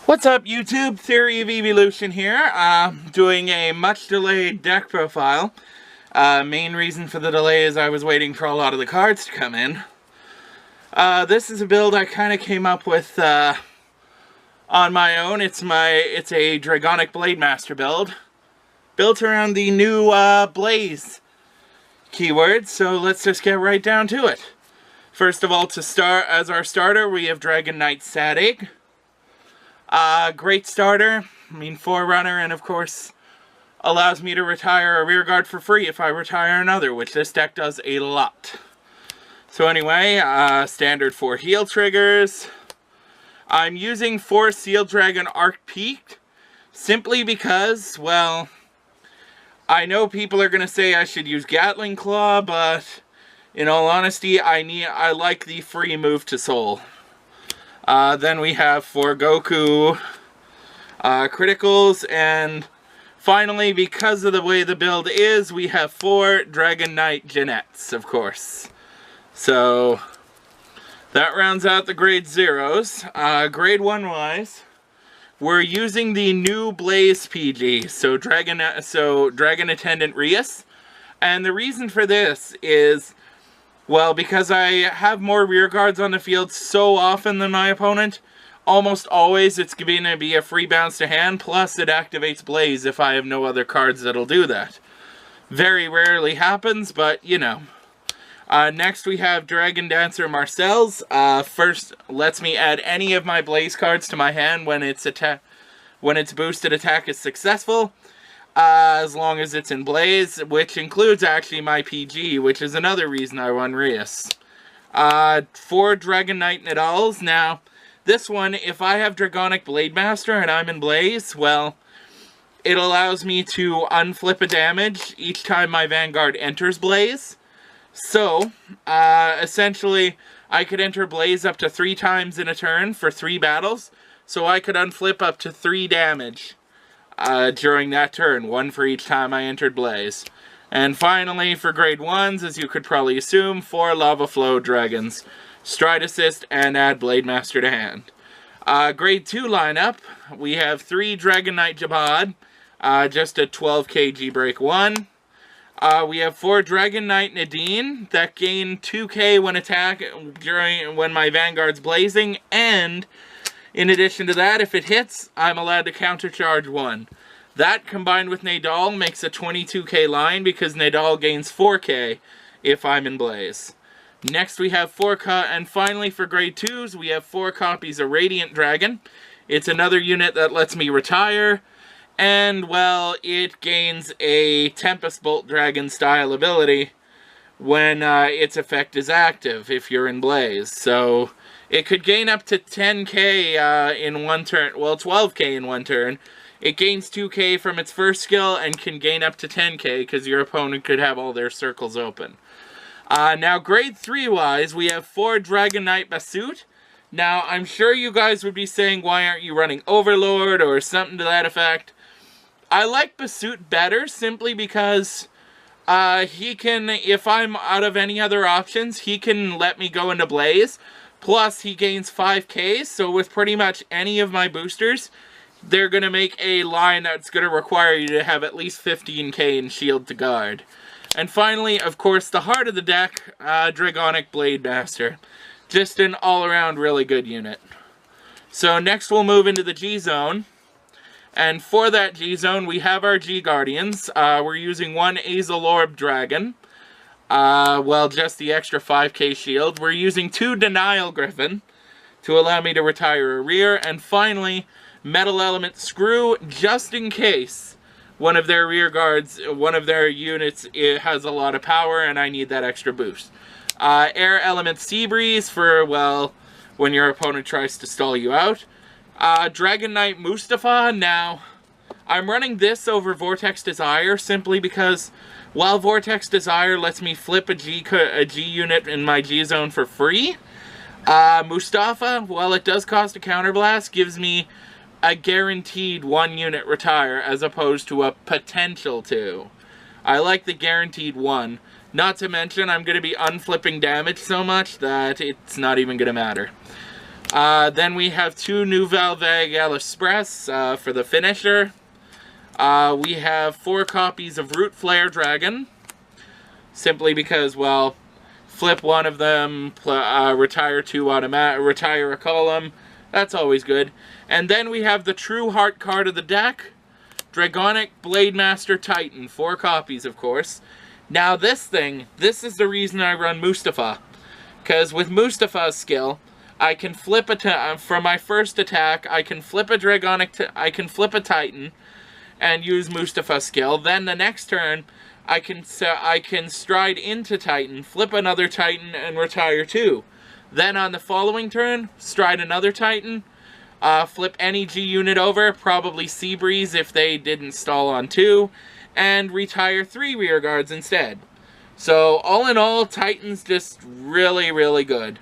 What's up, YouTube? Theory of Eeveelution here, doing a much delayed deck profile. Main reason for the delay is I was waiting for a lot of the cards to come in. This is a build I kind of came up with on my own. It's a Dragonic Blademaster build, built around the new Blaze keyword, so let's just get right down to it. First of all, to start, as our starter, we have Dragonic Sadig. Great starter, Forerunner, and of course allows me to retire a rearguard for free if I retire another, which this deck does a lot. So anyway, standard 4 heal triggers. I'm using 4 Seal Dragon Arc Peaked, simply because, well, I know people are going to say I should use Gatling Claw, but in all honesty, I like the free move to Soul. Then we have 4 Goku criticals, and finally, because of the way the build is, we have 4 Dragonic Jeanettes, of course. So that rounds out the grade 0s. Grade 1 wise, we're using the new Blaze PG, so Dragon Attendant Rias, and the reason for this is, well, because I have more rear guards on the field so often than my opponent, almost always it's going to be a free bounce to hand, plus it activates Blaze if I have no other cards that'll do that. Very rarely happens, but you know. Next we have Dragon Dancer Marcel's. First lets me add any of my Blaze cards to my hand when its boosted attack is successful. As long as it's in Blaze, which includes actually my PG, which is another reason I run Rias. 4 Dragonite Nadals. Now, this one, if I have Dragonic Blademaster and I'm in Blaze, well, it allows me to unflip a damage each time my Vanguard enters Blaze. So, essentially, I could enter Blaze up to 3 times in a turn for 3 battles, so I could unflip up to 3 damage during that turn, 1 for each time I entered Blaze. And finally, for grade 1s, as you could probably assume, 4 Lava Flow Dragons. Stride Assist and add Blademaster to hand. Grade 2 lineup, we have 3 Dragonite Jabad, just a 12 kg break 1. We have 4 Dragonite Nadine that gain 2k when my Vanguard's blazing, and in addition to that, if it hits, I'm allowed to countercharge 1. That, combined with Nadal, makes a 22k line because Nadal gains 4k if I'm in Blaze. Next we have and finally for grade 2s, we have 4 copies of Radiant Dragon. It's another unit that lets me retire, and, well, it gains a Tempest Bolt Dragon style ability when its effect is active if you're in Blaze. So it could gain up to 10k in one turn, well, 12k in one turn. It gains 2k from its first skill and can gain up to 10k because your opponent could have all their circles open. Now, grade 3 wise, we have 4 Dragonite Basut. Now, I'm sure you guys would be saying, why aren't you running Overlord or something to that effect? I like Basut better simply because he can, if I'm out of any other options, he can let me go into Blaze. Plus, he gains 5k, so with pretty much any of my boosters, they're going to make a line that's going to require you to have at least 15k in shield to guard. And finally, of course, the heart of the deck, Dragonic Blademaster. Just an all-around really good unit. So next we'll move into the G-Zone. And for that G-Zone, we have our G-Guardians. We're using 1 Azalorb Dragon. Well, just the extra 5k shield. We're using 2 Denial Griffin to allow me to retire a rear. And finally, Metal Element Screw, just in case one of their rear guards, one of their units, it has a lot of power and I need that extra boost. Air Element Seabreeze for, well, when your opponent tries to stall you out. Dragonite Mustafa. Now, I'm running this over Vortex Desire simply because while Vortex Desire lets me flip a G unit in my G zone for free, Mustafa, while it does cost a counterblast, gives me a guaranteed 1 unit retire as opposed to a potential 2. I like the guaranteed 1. Not to mention, I'm going to be unflipping damage so much that it's not even going to matter. Then we have 2 Nouvelle Vague Express for the finisher. We have 4 copies of Root Flare Dragon, simply because, well, flip one of them, retire 2 retire a column. That's always good. And then we have the true heart card of the deck, Dragonic Blademaster Titan, 4 copies, of course. Now this is the reason I run Mustafa, because with Mustafa's skill, I can flip for my first attack. I can flip a Dragonic. I can flip a Titan, and use Mustafa's skill. Then the next turn, I can stride into Titan, flip another Titan, and retire 2. Then on the following turn, stride another Titan, flip any G unit over, probably Seabreeze if they didn't stall on 2, and retire 3 rear guards instead. So all in all, Titan's just really, really good.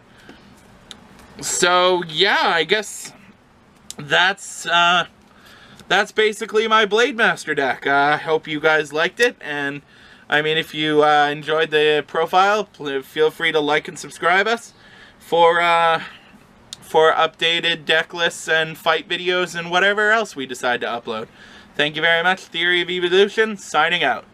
So yeah, I guess that's basically my Blademaster deck. I hope you guys liked it, and I mean, if you enjoyed the profile, feel free to like and subscribe us for updated deck lists and fight videos and whatever else we decide to upload. Thank you very much. Theory of Evolution, signing out.